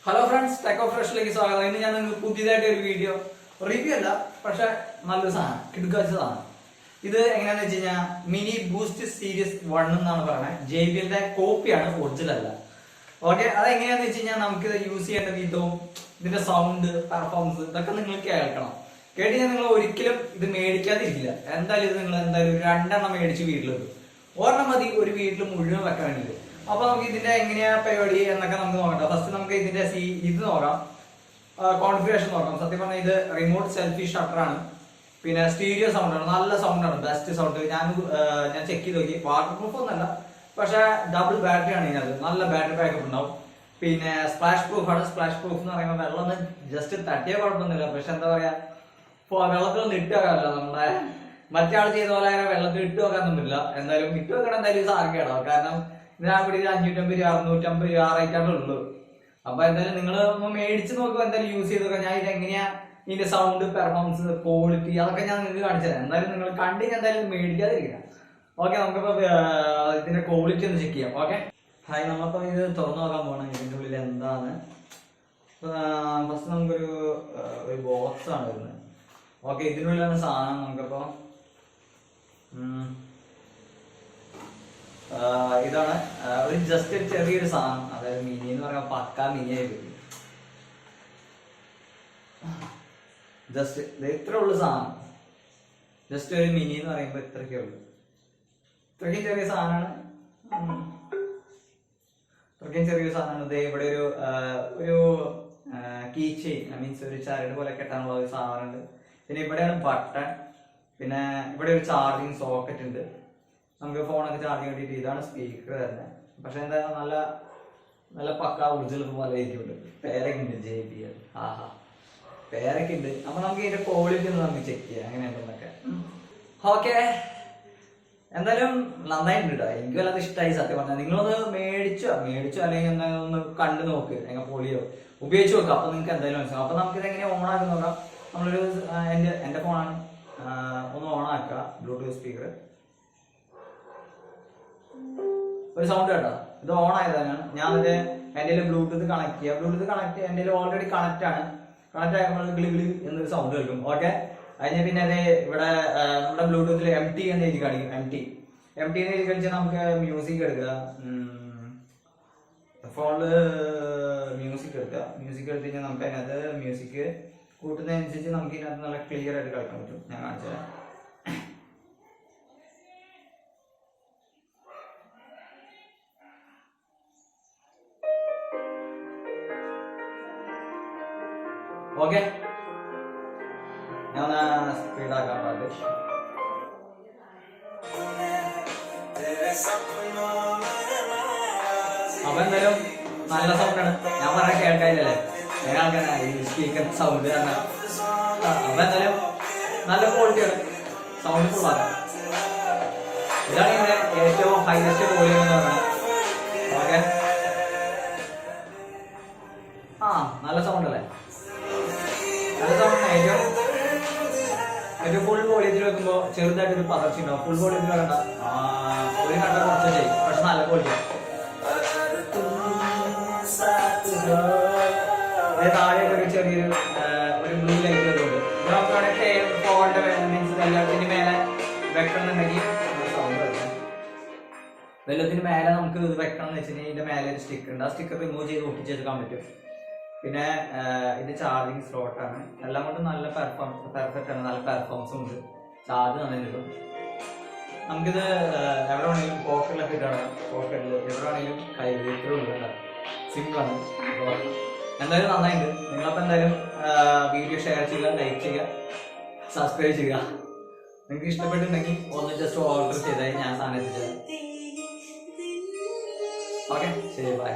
Hello friends, tech of ഫ്രഷിലേക്ക് സ്വാഗതം. ഇന്ന് ഞാൻ നിങ്ങൾക്ക് പുതിയതായിട്ട് ഒരു വീഡിയോ റിവ്യൂ അല്ല, പക്ഷെ നല്ലൊരു സാധനം, കിടക്കാച്ച സാധനം. ഇത് എങ്ങനെയാന്ന് വെച്ച് കഴിഞ്ഞാൽ മിനി ബൂസ്റ്റ് സീരീസ് 1 എന്നാണ് പറയുന്നത്. JBLന്റെ കോപ്പിയാണ്, ഒറിജിനൽ അല്ല. ഓക്കെ, അതെങ്ങനെയാന്ന് വെച്ച് കഴിഞ്ഞാൽ നമുക്ക് ഇത് യൂസ് ചെയ്യേണ്ട വിധവും ഇതിന്റെ സൗണ്ട്, പെർഫോമൻസ് ഇതൊക്കെ നിങ്ങൾ കേൾക്കണം. കേട്ടുകഴിഞ്ഞാൽ നിങ്ങൾ ഒരിക്കലും ഇത് മേടിക്കാതിരിക്കില്ല. എന്തായാലും ഇത് നിങ്ങൾ എന്തായാലും 2 എണ്ണം മേടിച്ച് വീട്ടിലെത്തും. ഒരെണ്ണം മതി ഒരു വീട്ടിൽ മുഴുവൻ വെക്കാൻ വേണ്ടിയിട്ട്. അപ്പൊ നമുക്ക് ഇതിന്റെ എങ്ങനെയാ പരിപാടി എന്നൊക്കെ നമുക്ക് നോക്കാം. ഫസ്റ്റ് നമുക്ക് ഇതിന്റെ ഇത് നോക്കാം, കോൺഫിഗറേഷൻ നോക്കാം. സത്യം പറഞ്ഞാൽ ഇത് റിമോട്ട് സെൽഫി ഷട്ടർ ആണ്, പിന്നെ സ്റ്റീരിയോ സൗണ്ട് ആണ്, നല്ല സൗണ്ട് ആണ്, ബെസ്റ്റ് സൗണ്ട്. ഞാൻ ചെക്ക് ചെയ്ത് നോക്കി, വാട്ടർ പ്രൂഫ് ഒന്നല്ല, പക്ഷെ ഡബിൾ ബാറ്ററി ആണ് ഇതിനകത്ത്, നല്ല ബാറ്ററി ബാക്കപ്പ് ഉണ്ടാവും. പിന്നെ സ്പ്ലാഷ് പ്രൂഫ് ആണ്. സ്പ്ലാഷ് പ്രൂഫ് എന്ന് പറയുമ്പോൾ വെള്ളം ജസ്റ്റ് തട്ടിയ കുഴപ്പമൊന്നുമില്ല, പക്ഷെ എന്താ പറയാ, വെള്ളത്തിലൊന്നും ഇട്ട് വെക്കാറില്ല. നമ്മുടെ മറ്റേ ആൾ ചെയ്ത പോലെ അങ്ങനെ വെള്ളത്തിൽ ഇട്ട് വെക്കാനൊന്നുമില്ല. എന്തായാലും ഇട്ട് വെക്കണം, എന്തായാലും സാർക്കേടാവും. കാരണം ഇതിനാ കൂടി 550 രൂപ 650 രൂപ റേറ്റാണ് ഉള്ളൂ. അപ്പൊ എന്തായാലും നിങ്ങൾ ഒന്ന് മേടിച്ച് നോക്കുക, എന്തായാലും യൂസ് ചെയ്ത് നോക്കാം. ഞാൻ ഇത് എങ്ങനെയാ ഇതിന്റെ സൗണ്ട്, പെർഫോമൻസ്, ക്വാളിറ്റി അതൊക്കെ ഞാൻ നിങ്ങൾക്ക് കാണിച്ചു തരാം. എന്തായാലും നിങ്ങൾ കണ്ടിട്ട് എന്തായാലും മേടിക്കാതിരിക്കുക. ഓക്കെ, നമുക്കിപ്പോ ഇതിന്റെ ക്വാളിറ്റി ഒന്ന് ചെക്ക് ചെയ്യാം. ഓക്കെ, ഹായ്, നമ്മളിപ്പോ ഇത് തുറന്നു നോക്കാൻ പോകണം ഇതിന്റെ ഉള്ളിൽ എന്താണ്. ഫസ്റ്റ് നമുക്കൊരു ബോക്സ് ആണ് വരുന്നത്. ഓക്കെ, ഇതിനുള്ളിലാണ് സാധനം. നമുക്കിപ്പോ ഇതാണ് ഒരു ജസ്റ്റ് ചെറിയൊരു സാധനം, അതായത് മിനി എന്ന് പറയുമ്പോൾ പക്കാ മിനി ആയിട്ട് ജസ്റ്റ് ഇത്ര ഉള്ളു സാധനം. ജസ്റ്റ് ഒരു മിനി എന്ന് പറയുമ്പോൾ ഇത്രയ്ക്കേ ഉള്ളു. ഇത്രയ്ക്കും ചെറിയ സാധനമാണ്, ഇത്രയ്ക്കും ചെറിയൊരു സാധനമാണ്. ഇത് ഇവിടെ ഒരു കീ ചെയിൻ, മീൻസ് ഒരു ചരട് പോലെ കെട്ടാനുള്ള ഒരു സാധനമുണ്ട്. പിന്നെ ഇവിടെയാണ് ബട്ടൺ, പിന്നെ ഇവിടെ ഒരു ചാർജിങ് സോക്കറ്റ് ഉണ്ട്. നമുക്ക് ഫോണൊക്കെ ചാർജ് ചെയ്യാൻ വേണ്ടിയിട്ട്. ഇതാണ് സ്പീക്കർ തന്നെ, പക്ഷെ എന്താ നല്ല നല്ല പക്ക ഒറിജിനൽ പോലെ ഇരിക്കുന്നുണ്ട്. പേരൊക്കെ ഉണ്ട്, JBL. ആഹാ, പേരൊക്കെ ഉണ്ട്. അപ്പൊ നമുക്ക് ഇതിന്റെ ക്വാളിറ്റി ഒന്ന് നമുക്ക് ചെക്ക് ചെയ്യാം എങ്ങനെയുണ്ടെന്നൊക്കെ. ഓക്കെ, എന്തായാലും നന്നായിട്ടുണ്ട് കേട്ടോ. എനിക്ക് വല്ലാതെ ഇഷ്ടമായി സത്യം പറഞ്ഞാൽ. നിങ്ങളൊന്ന് മേടിച്ചോ അല്ലെങ്കിൽ എന്തായാലും ഒന്ന് കണ്ടു നോക്ക്, എങ്ങനെ പൊളിയോ ഉപയോഗിച്ച് നോക്കുക. അപ്പൊ നിങ്ങൾക്ക് എന്തായാലും മനസ്സിലാവും. അപ്പൊ നമുക്ക് ഇത് എങ്ങനെ ഓൺ ആക്കി നോക്കാം. നമ്മളൊരു എന്റെ ഫോണാണ്, ഒന്ന് ഓൺ ആക്കുക. ബ്ലൂടൂത്ത് സ്പീക്കർ, ഒരു സൗണ്ട് കേട്ടോ. ഇത് ഓൺ ആയതാണ്. ഞാൻ എന്റെ ബ്ലൂടൂത്ത് കണക്ട് ചെയ്യാം. ബ്ലൂടൂത്ത് കണക്ട് എന്റെ ഓൾറെഡി കണക്ട് ആണ്. കണക്ട് ആകുമ്പോൾ ഗ്ലി എന്നൊരു സൗണ്ട് കേൾക്കും. ഓക്കെ, അതിന് പിന്നെ അത് ഇവിടെ നമ്മുടെ ബ്ലൂടൂത്തിൽ MT എന്ന് എഴുതി കാണിക്കും. MT എന്ന് എഴുതി കാണിച്ചാൽ നമുക്ക് മ്യൂസിക് എടുക്കുക. ഫോണില് മ്യൂസിക് എടുത്തു കഴിഞ്ഞാൽ നമുക്ക് അതിനകത്ത് മ്യൂസിക് കൂട്ടുന്നതനുസരിച്ച് നമുക്ക് ഇതിനകത്ത് നല്ല ക്ലിയർ ആയിട്ട് കളിക്കാൻ പറ്റും. ഞാൻ കാണിച്ചത് ഓക്കെ, ഞാൻ സ്പീഡാക്കാൻ പാടില്ല. അപ്പൊ എന്തായാലും നല്ല സൗണ്ടാണ്. ഞാൻ പറയാൻ കേൾക്കാനില്ലല്ലേ, ഞങ്ങൾക്കാണ് ഈ സ്പീക്കർ സൗണ്ട് തന്നെ. അപ്പൊ എന്തായാലും നല്ല ക്വാളിറ്റിയാണ്, സൗണ്ട് ഫുള്ളാണ്. ഇതാണ് ഇതിന്റെ ഏറ്റവും ഹൈലസ്റ്റ് വോളിയം എന്ന് പറയുന്നത്. ഓക്കെ, നല്ല സൗണ്ട് അല്ലേ, നല്ല സൗണ്ട്. ഏറ്റവും ഫുൾ വോളിയത്തിൽ വെക്കുമ്പോ ചെറുതായിട്ട് ഒരു പതർച്ച ഉണ്ടാവും. ഫുൾ വോളിയത്തിൽ വേണ്ട, ഒരു കണ്ട കുറച്ച് ചെയ്യും, പക്ഷെ നല്ല ക്വാളിറ്റി. താഴെ ഒരു ചെറിയൊരു ബ്ലൂ ലൈറ്റ് വരുന്നുണ്ട്. ഇത് നമുക്ക് ഫോണിന്റെ മീൻസ് എല്ലാത്തിന്റെ മേലെ വെക്കണമെന്നുണ്ടെങ്കിൽ സൗണ്ട് വരുന്നത്. വെള്ളത്തിന് മേലെ നമുക്ക് ഇത് വെക്കണം എന്ന് വെച്ച് കഴിഞ്ഞാൽ ഇതിന്റെ മേലെ ഒരു സ്റ്റിക്കർ ഉണ്ട്. ആ സ്റ്റിക്കർ റിമൂവ് ചെയ്ത് ഒട്ടിച്ചെടുക്കാൻ പറ്റും. പിന്നെ ഇത് ചാർജിങ് സ്ലോട്ട് ആണ്. എല്ലാം കൊണ്ട് നല്ല പെർഫെക്റ്റ് ആണ്, നല്ല പെർഫോമൻസും ഉണ്ട്. ചാർജ് നല്ല കിട്ടും. നമുക്കിത് എവിടെ വേണമെങ്കിലും പോക്കറ്റിലൊക്കെ ഇട്ടാണ്, പോക്കറ്റിൽ എവിടെ വേണമെങ്കിലും കയ്യിൽ ഇട്ടുണ്ടാകും. സിമ്പിൾ ആണ്. എന്തായാലും നന്നായിട്ടുണ്ട്. നിങ്ങളപ്പോൾ എന്തായാലും വീഡിയോ ഷെയർ ചെയ്യുക, ലൈക്ക് ചെയ്യുക, സബ്സ്ക്രൈബ് ചെയ്യുക. നിങ്ങൾക്ക് ഇഷ്ടപ്പെട്ടിട്ടുണ്ടെങ്കിൽ ഒന്ന് ജസ്റ്റ് ഓർഡർ ചെയ്താൽ ഞാൻ സാധനം എത്തിച്ചത്. ഓക്കെ, ശരി, ബൈ.